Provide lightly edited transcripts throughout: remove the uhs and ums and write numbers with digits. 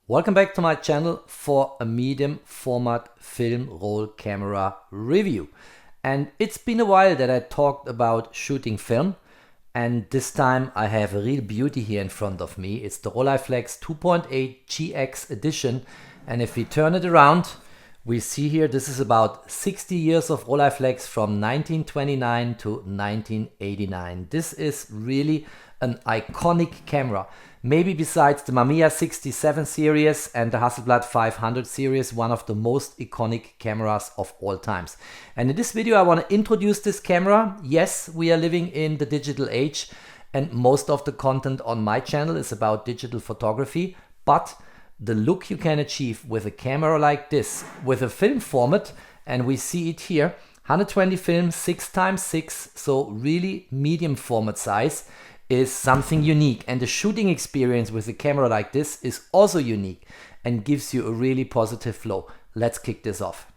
Welcome back to my channel for a medium format film roll camera review. And it's been a while that I talked about shooting film, and this time I have a real beauty here in front of me. It's the Rolleiflex 2.8 GX edition, and if we turn it around, we see here this is about 60 years of Rolleiflex from 1929 to 1989. This is really an iconic camera. Maybe besides the Mamiya 67 series and the Hasselblad 500 series, one of the most iconic cameras of all times. And in this video I want to introduce this camera. Yes, we are living in the digital age and most of the content on my channel is about digital photography, but the look you can achieve with a camera like this, with a film format, and we see it here, 120 film, 6x6, so really medium format size, is something unique. And the shooting experience with a camera like this is also unique and gives you a really positive flow. Let's kick this off.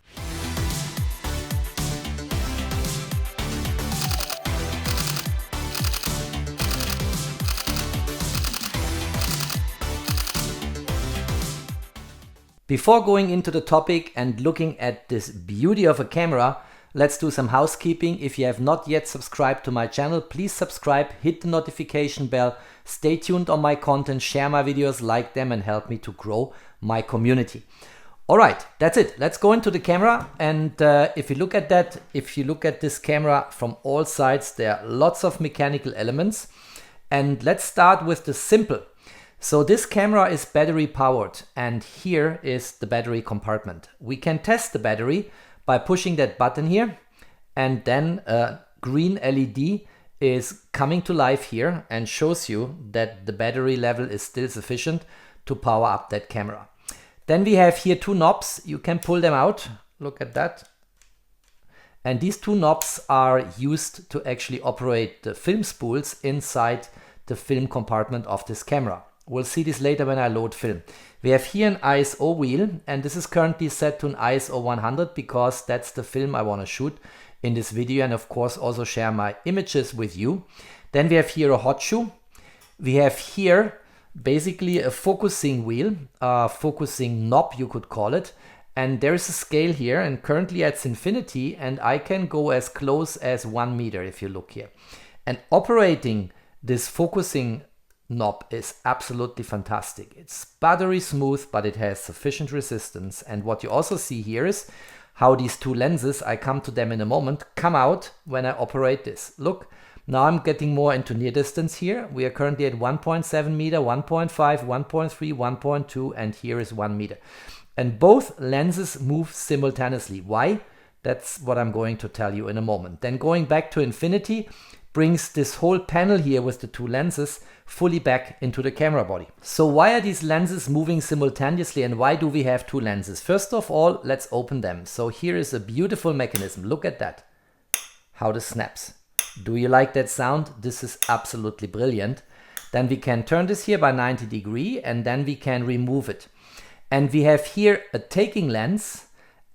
Before going into the topic and looking at this beauty of a camera, let's do some housekeeping. If you have not yet subscribed to my channel, please subscribe, hit the notification bell, stay tuned on my content, share my videos, like them, and help me to grow my community. All right, that's it. Let's go into the camera. And if you look at this camera from all sides, there are lots of mechanical elements. And let's start with the simple. So this camera is battery powered, and here is the battery compartment. We can test the battery by pushing that button here, and then a green LED is coming to life here and shows you that the battery level is still sufficient to power up that camera. Then we have here two knobs. You can pull them out. Look at that. And these two knobs are used to actually operate the film spools inside the film compartment of this camera. We'll see this later when I load film. We have here an ISO wheel, and this is currently set to an ISO 100 because that's the film I want to shoot in this video, and of course also share my images with you. Then we have here a hot shoe. We have here basically a focusing wheel, a focusing knob you could call it, and there is a scale here, and currently it's infinity, and I can go as close as 1 meter if you look here. And operating this focusing knob is absolutely fantastic. It's buttery smooth, but it has sufficient resistance. And what you also see here is how these two lenses, I come to them in a moment, come out when I operate this. Look, now I'm getting more into near distance here. We are currently at 1.7 meter, 1.5, 1.3, 1.2, and here is 1 meter. And both lenses move simultaneously. Why? That's what I'm going to tell you in a moment. Then going back to infinity brings this whole panel here with the two lenses fully back into the camera body. So why are these lenses moving simultaneously, and why do we have two lenses? First of all, let's open them. So here is a beautiful mechanism. Look at that, how this snaps. Do you like that sound? This is absolutely brilliant. Then we can turn this here by 90 degrees, and then we can remove it. And we have here a taking lens,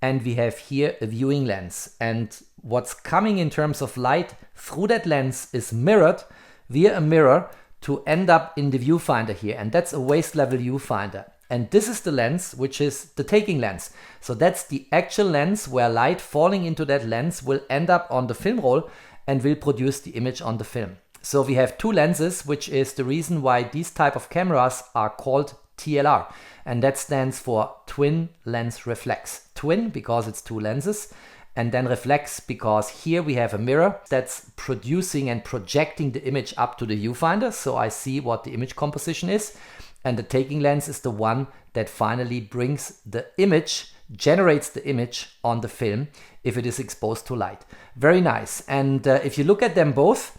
and we have here a viewing lens. And what's coming in terms of light through that lens is mirrored via a mirror to end up in the viewfinder here, and that's a waist level viewfinder. And this is the lens, which is the taking lens. So that's the actual lens where light falling into that lens will end up on the film roll and will produce the image on the film. So we have two lenses, which is the reason why these type of cameras are called TLR, and that stands for twin lens reflex. Twin because it's two lenses, and then reflex because here we have a mirror that's producing and projecting the image up to the viewfinder, so I see what the image composition is. And the taking lens is the one that finally brings the image, generates the image on the film if it is exposed to light. Very nice. And if you look at them both,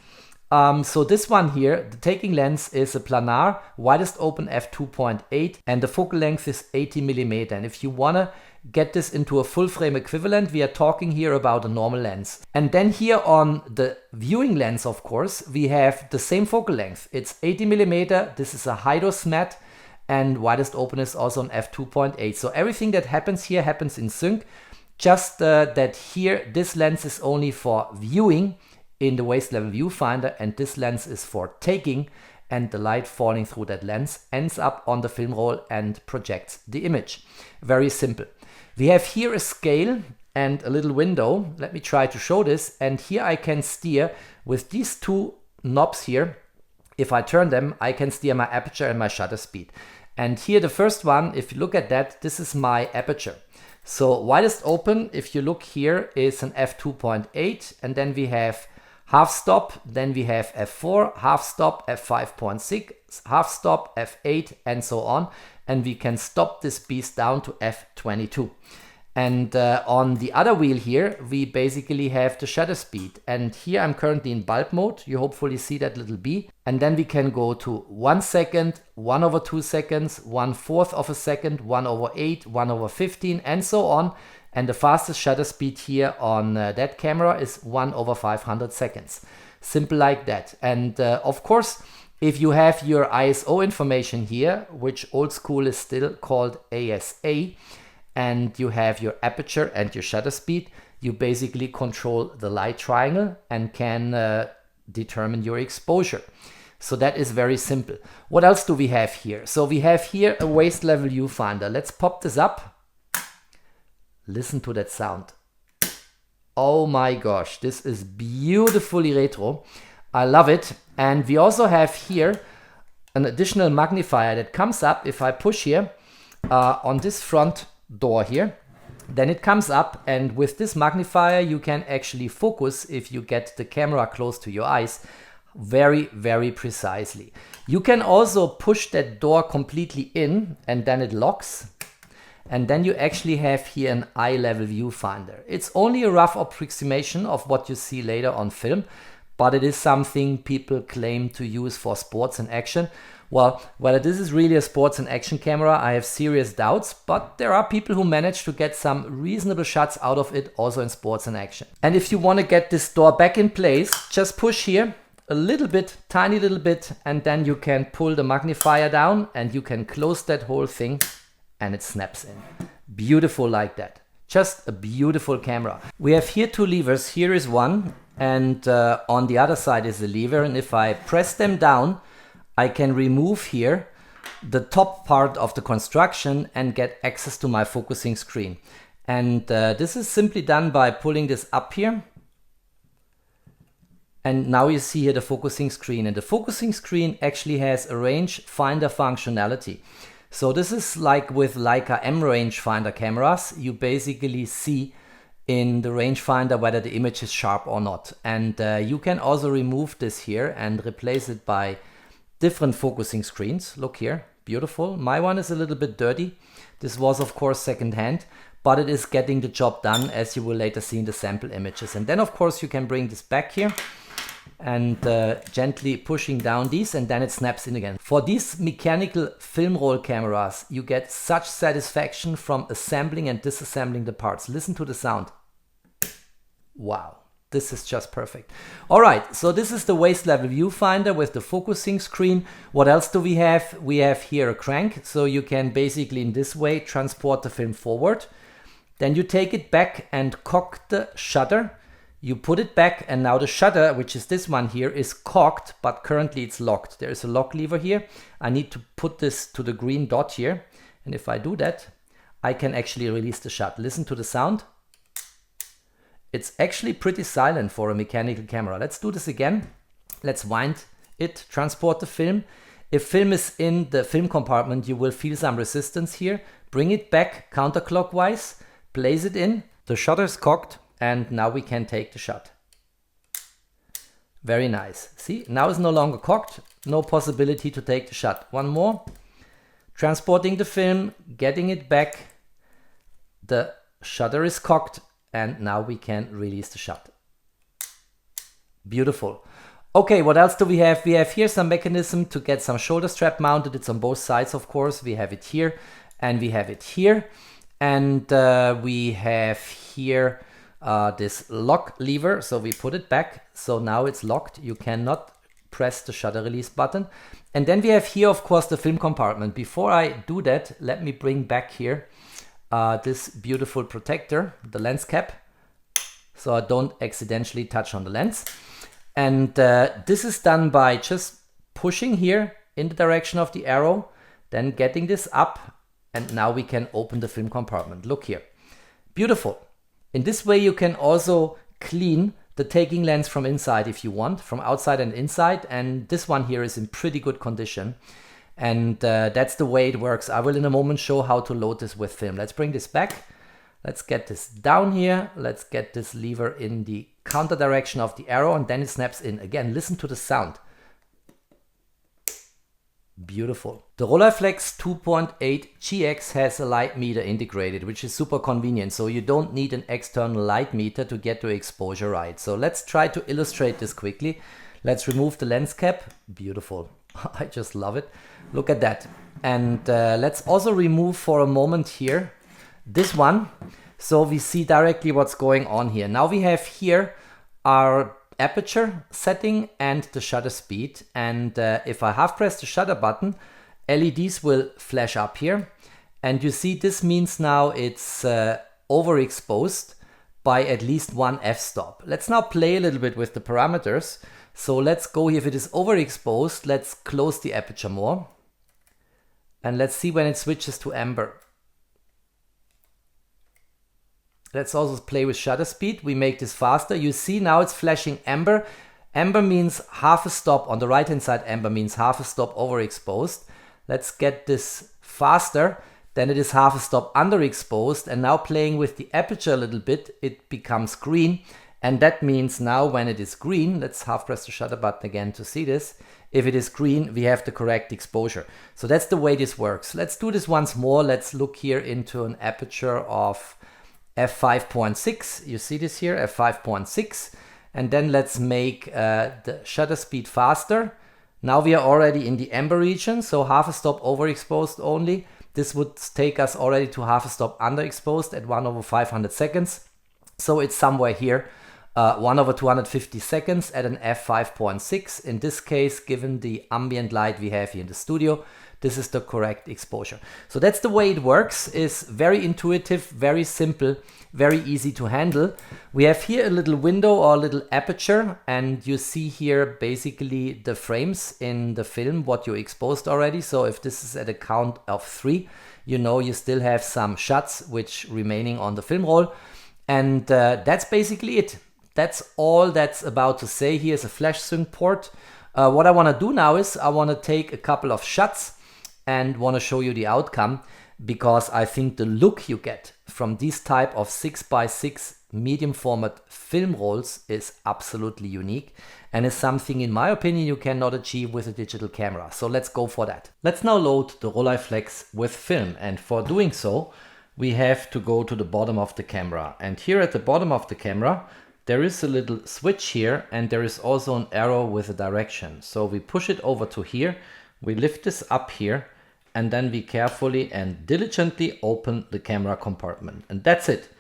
so this one here, the taking lens is a planar, widest open f2.8, and the focal length is 80 millimeter. And if you want to get this into a full frame equivalent, we are talking here about a normal lens. And then here on the viewing lens, of course, we have the same focal length. It's 80 millimeter. This is a high-dose matte, and widest open is also an f2.8. So everything that happens here happens in sync. Just that here, this lens is only for viewing in the waist level viewfinder, and this lens is for taking and the light falling through that lens ends up on the film roll and projects the image. Very simple. We have here a scale and a little window. Let me try to show this. And here I can steer with these two knobs here. If I turn them, I can steer my aperture and my shutter speed. And here the first one, if you look at that, this is my aperture. So widest open, if you look here, is an f2.8, and then we have half stop, then we have f4, half stop, f5.6, half stop, f8, and so on. And we can stop this beast down to f22. And on the other wheel here, we basically have the shutter speed. And here I'm currently in bulb mode. You hopefully see that little B. And then we can go to 1 second, 1/2 seconds, 1/4 of a second, 1/8, 1/15, and so on. And the fastest shutter speed here on that camera is 1/500 seconds. Simple like that. And of course, if you have your ISO information here, which old school is still called ASA, and you have your aperture and your shutter speed, you basically control the light triangle and can determine your exposure. So that is very simple. What else do we have here? So we have here a waist level viewfinder. Let's pop this up. Listen to that sound. Oh my gosh, this is beautifully retro. I love it. And we also have here an additional magnifier that comes up. If I push here on this front door here, then it comes up, and with this magnifier you can actually focus, if you get the camera close to your eyes, very, very precisely. You can also push that door completely in and then it locks, and then you actually have here an eye level viewfinder. It's only a rough approximation of what you see later on film, but it is something people claim to use for sports and action. Well, whether this is really a sports and action camera, I have serious doubts, but there are people who manage to get some reasonable shots out of it also in sports and action. And if you want to get this door back in place, just push here a little bit, tiny little bit, and then you can pull the magnifier down and you can close that whole thing and it snaps in. Beautiful like that. Just a beautiful camera. We have here two levers. Here is one, and on the other side is the lever, and if I press them down, I can remove here the top part of the construction and get access to my focusing screen. And this is simply done by pulling this up here. And now you see here the focusing screen. And the focusing screen actually has a rangefinder functionality. So this is like with Leica M rangefinder cameras. You basically see in the rangefinder whether the image is sharp or not. And you can also remove this here and replace it by different focusing screens. Look here, beautiful. My one is a little bit dirty. This was of course second-hand, but it is getting the job done, as you will later see in the sample images. And then of course you can bring this back here and gently pushing down these, and then it snaps in again. For these mechanical film roll cameras, you get such satisfaction from assembling and disassembling the parts. Listen to the sound. Wow. This is just perfect. All right, so this is the waist level viewfinder with the focusing screen. What else do we have? We have here a crank, so you can basically in this way transport the film forward. Then you take it back and cock the shutter. You put it back, and now the shutter, which is this one here, is cocked, but currently it's locked. There is a lock lever here. I need to put this to the green dot here, and if I do that, I can actually release the shot. Listen to the sound. It's actually pretty silent for a mechanical camera. Let's do this again. Let's wind it, transport the film. If film is in the film compartment, you will feel some resistance here. Bring it back counterclockwise, place it in. The shutter is cocked, and now we can take the shot. Very nice. See, now it's no longer cocked. No possibility to take the shot. One more. Transporting the film, getting it back. The shutter is cocked, and now we can release the shot. Beautiful. Okay, what else do we have? We have here some mechanism to get some shoulder strap mounted. It's on both sides, of course. We have it here and we have it here. And we have here this lock lever. So we put it back. So now it's locked. You cannot press the shutter release button. And then we have here, of course, the film compartment. Before I do that, let me bring back here this beautiful protector, the lens cap, so I don't accidentally touch on the lens. And this is done by just pushing here in the direction of the arrow, then getting this up, and now we can open the film compartment. Look here. Beautiful. In this way you can also clean the taking lens from inside if you want, from outside and inside, and this one here is in pretty good condition. And that's the way it works. I will in a moment show how to load this with film. Let's bring this back. Let's get this down here. Let's get this lever in the counter direction of the arrow, and then it snaps in. Again, listen to the sound. Beautiful. The Rolleiflex 2.8 GX has a light meter integrated, which is super convenient. So you don't need an external light meter to get your exposure right. So let's try to illustrate this quickly. Let's remove the lens cap. Beautiful. I just love it. Look at that. And let's also remove for a moment here this one, so we see directly what's going on here. Now we have here our aperture setting and the shutter speed, and if I half press the shutter button, LEDs will flash up here, and you see this means now it's overexposed by at least one f-stop. Let's now play a little bit with the parameters. So let's go here. If it is overexposed, let's close the aperture more, and let's see when it switches to amber. Let's also play with shutter speed. We make this faster. You see now it's flashing amber. Amber means half a stop. On the right hand side, amber means half a stop overexposed. Let's get this faster. Then it is half a stop underexposed. And now playing with the aperture a little bit, it becomes green. And that means now when it is green, let's half press the shutter button again to see this. If it is green, we have the correct exposure. So that's the way this works. Let's do this once more. Let's look here into an aperture of f5.6. You see this here, f5.6. And then let's make the shutter speed faster. Now we are already in the amber region, so half a stop overexposed only. This would take us already to half a stop underexposed at 1/500 seconds. So it's somewhere here, 1/250 seconds at an f5.6. In this case, given the ambient light we have here in the studio, this is the correct exposure. So that's the way it works. It's very intuitive, very simple, very easy to handle. We have here a little window or a little aperture, and you see here basically the frames in the film, what you exposed already. So if this is at a count of 3, you know you still have some shots which remaining on the film roll. And that's basically it. That's all that's about to say. Here's a flash sync port. What I want to do now is I want to take a couple of shots and want to show you the outcome, because I think the look you get from these type of 6x6 medium format film rolls is absolutely unique and is something, in my opinion, you cannot achieve with a digital camera. So let's go for that. Let's now load the Rolleiflex with film, and for doing so we have to go to the bottom of the camera, and here at the bottom of the camera there is a little switch here, and there is also an arrow with a direction. So we push it over to here, we lift this up here, and then we carefully and diligently open the camera compartment, and that's it.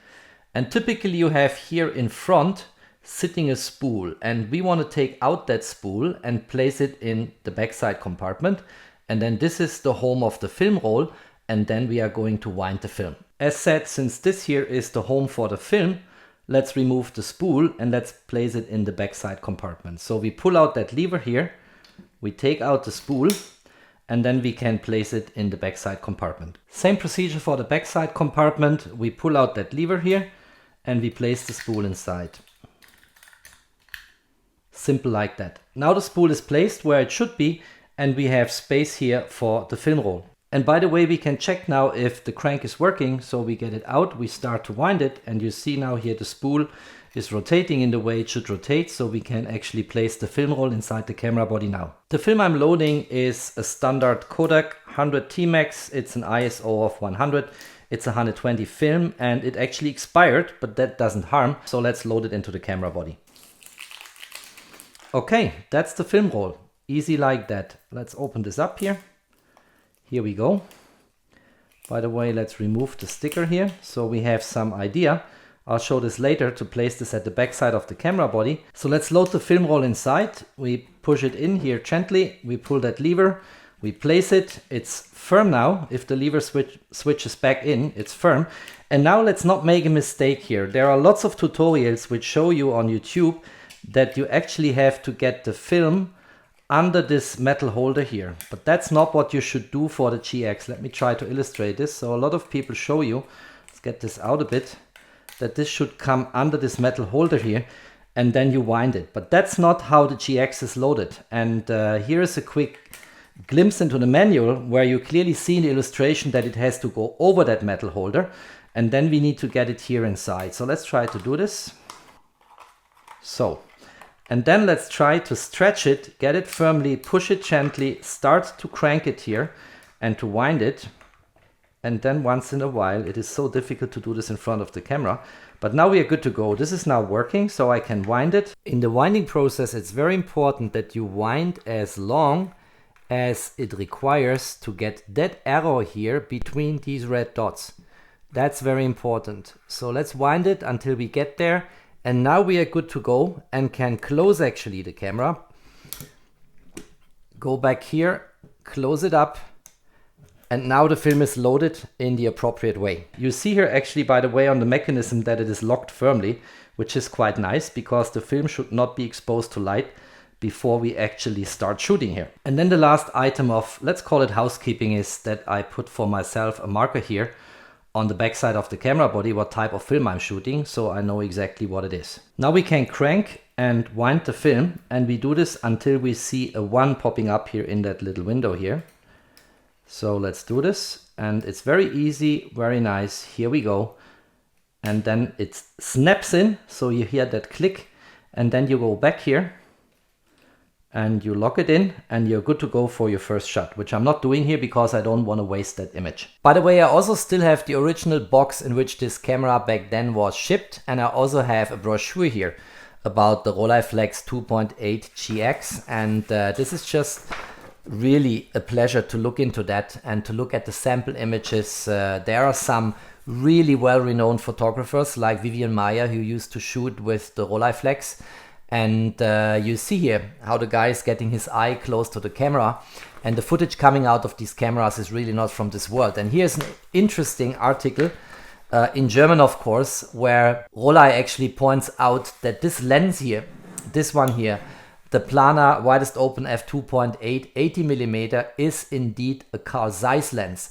And typically you have here in front sitting a spool, and we want to take out that spool and place it in the backside compartment, and then this is the home of the film roll, and then we are going to wind the film. As said, since this here is the home for the film, let's remove the spool and let's place it in the backside compartment. So we pull out that lever here, we take out the spool, and then we can place it in the backside compartment. Same procedure for the backside compartment. We pull out that lever here and we place the spool inside. Simple like that. Now the spool is placed where it should be, and we have space here for the film roll. And by the way, we can check now if the crank is working. So we get it out, we start to wind it, and you see now here the spool is rotating in the way it should rotate, so we can actually place the film roll inside the camera body now. The film I'm loading is a standard Kodak 100T Max. It's an ISO of 100. It's a 120 film, and it actually expired, but that doesn't harm. So let's load it into the camera body. Okay, that's the film roll. Easy like that. Let's open this up here. Here we go. By the way, let's remove the sticker here so we have some idea. I'll show this later to place this at the back side of the camera body. So let's load the film roll inside. We push it in here gently. We pull that lever. We place it. It's firm now. If the lever switches back in, it's firm. And now let's not make a mistake here. There are lots of tutorials which show you on YouTube that you actually have to get the film under this metal holder here, but that's not what you should do for the GX. Let me try to illustrate this. So a lot of people show you, let's get this out a bit, that this should come under this metal holder here, and then you wind it. But that's not how the GX is loaded. And here is a quick glimpse into the manual where you clearly see in the illustration that it has to go over that metal holder, and then we need to get it here inside. So let's try to do this. So, and then let's try to stretch it, get it firmly, push it gently, start to crank it here and to wind it. And then once in a while, it is so difficult to do this in front of the camera, but now we are good to go. This is now working, so I can wind it. In the winding process, it's very important that you wind as long as it requires to get that arrow here between these red dots. That's very important. So let's wind it until we get there. And now we are good to go and can close actually the camera. Go back here, close it up. And now the film is loaded in the appropriate way. You see here actually, by the way, on the mechanism that it is locked firmly, which is quite nice because the film should not be exposed to light before we actually start shooting here. And then the last item of, let's call it housekeeping, is that I put for myself a marker here on the backside of the camera body what type of film I'm shooting, so I know exactly what it is. Now we can crank and wind the film, and we do this until we see a 1 popping up here in that little window here. So let's do this, and it's very easy, very nice. Here we go. And then it snaps in, so you hear that click, and then you go back here and you lock it in, and you're good to go for your first shot, which I'm not doing here because I don't want to waste that image. By the way, I also still have the original box in which this camera back then was shipped, and I also have a brochure here about the Rolleiflex 2.8 GX, and this is just really a pleasure to look into that and to look at the sample images. There are some really well-renowned photographers like Vivian Maier who used to shoot with the Rolleiflex. And you see here how the guy is getting his eye close to the camera, and the footage coming out of these cameras is really not from this world. And here's an interesting article in German, of course, where Rollei actually points out that this lens here, this one here, the planar widest open f2.8 80mm, is indeed a Carl Zeiss lens,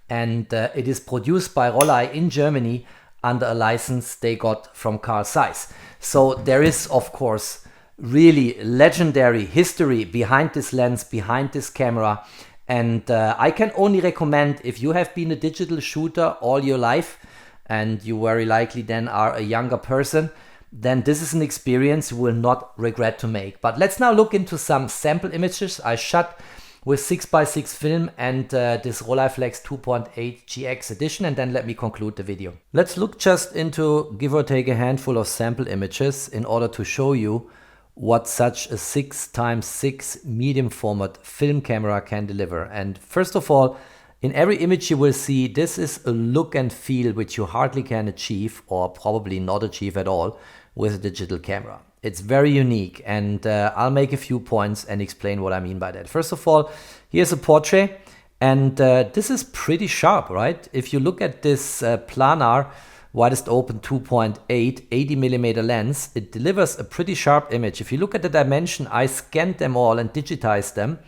and it is produced by Rollei in Germany under a license they got from Carl Zeiss. So there is, of course, really legendary history behind this lens, behind this camera. And I can only recommend, if you have been a digital shooter all your life, and you very likely then are a younger person, then this is an experience you will not regret to make. But let's now look into some sample images I shot with 6x6 film and this Rolleiflex 2.8 GX edition, and then let me conclude the video. Let's look just into give or take a handful of sample images in order to show you what such a 6x6 medium format film camera can deliver. And first of all, in every image you will see this is a look and feel which you hardly can achieve, or probably not achieve at all, with a digital camera. It's very unique, and I'll make a few points and explain what I mean by that. First of all, here's a portrait, and this is pretty sharp, right? If you look at this planar widest open 2.8 80mm lens, it delivers a pretty sharp image. If you look at the dimension, I scanned them all and digitized them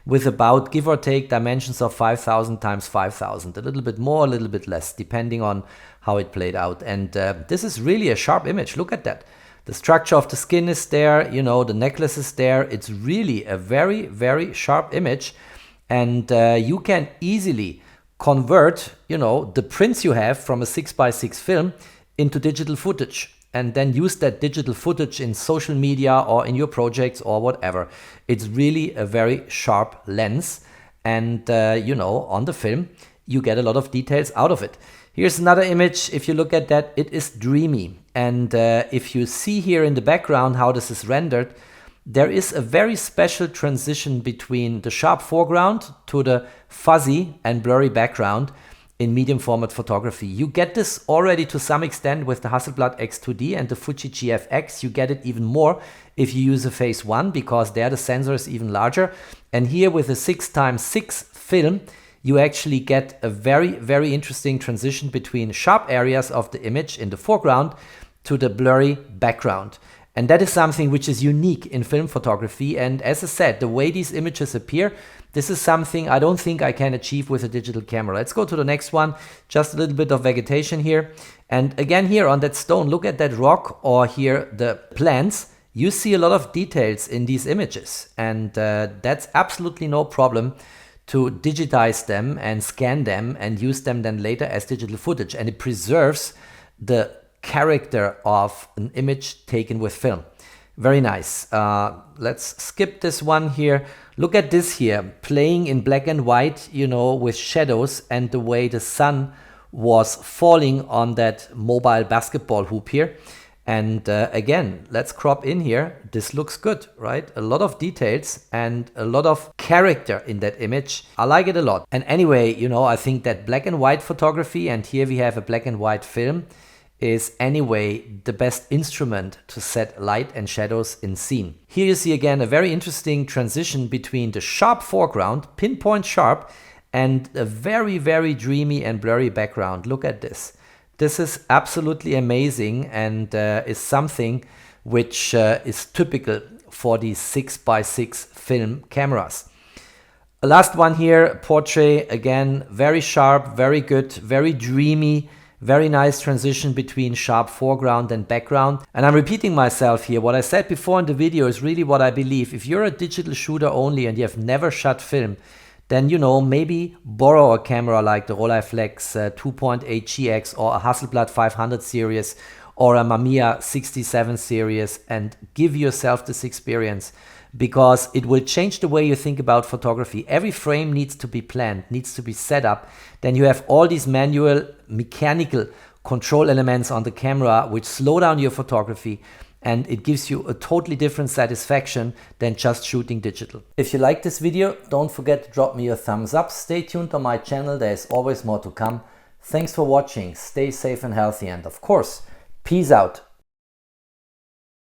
with about, give or take, dimensions of 5000 times 5000, a little bit more, a little bit less, depending on how it played out. And this is really a sharp image. Look at that. The structure of the skin is there, you know, the necklace is there. It's really a very, very sharp image. And you can easily convert, you know, the prints you have from a 6x6 film into digital footage, and then use that digital footage in social media or in your projects or whatever. It's really a very sharp lens. And, you know, on the film, you get a lot of details out of it. Here's another image. If you look at that, it is dreamy. And if you see here in the background how this is rendered, there is a very special transition between the sharp foreground to the fuzzy and blurry background in medium format photography. You get this already to some extent with the Hasselblad X2D and the Fuji GFX. You get it even more if you use a Phase 1, because there the sensor is even larger. And here with a 6x6 film, you actually get a very, very interesting transition between sharp areas of the image in the foreground to the blurry background. And that is something which is unique in film photography. And as I said, the way these images appear, this is something I don't think I can achieve with a digital camera. Let's go to the next one. Just a little bit of vegetation here. And again, here on that stone, look at that rock, or here the plants. You see a lot of details in these images. And that's absolutely no problem to digitize them and scan them and use them then later as digital footage. And it preserves the character of an image taken with film. Very nice. Let's skip this one here. Look at this here, playing in black and white, you know, with shadows and the way the sun was falling on that mobile basketball hoop here. And again, let's crop in here. This looks good, right? A lot of details and a lot of character in that image. I like it a lot. And anyway, you know, I think that black and white photography, and here we have a black and white film, is anyway the best instrument to set light and shadows in scene. Here you see again a very interesting transition between the sharp foreground, pinpoint sharp, and a very, very dreamy and blurry background. Look at this. This is absolutely amazing, and is something which is typical for these 6x6 film cameras. Last one here, portrait, again, very sharp, very good, very dreamy, very nice transition between sharp foreground and background. And I'm repeating myself here. What I said before in the video is really what I believe. If you're a digital shooter only and you have never shot film, then, you know, maybe borrow a camera like the Rolleiflex 2.8 GX or a Hasselblad 500 series or a Mamiya 67 series and give yourself this experience, because it will change the way you think about photography. Every frame needs to be planned, needs to be set up. Then you have all these manual, mechanical control elements on the camera which slow down your photography, and it gives you a totally different satisfaction than just shooting digital. If you like this video, don't forget to drop me a thumbs up. Stay tuned on my channel, there is always more to come. Thanks for watching, stay safe and healthy, and of course, peace out.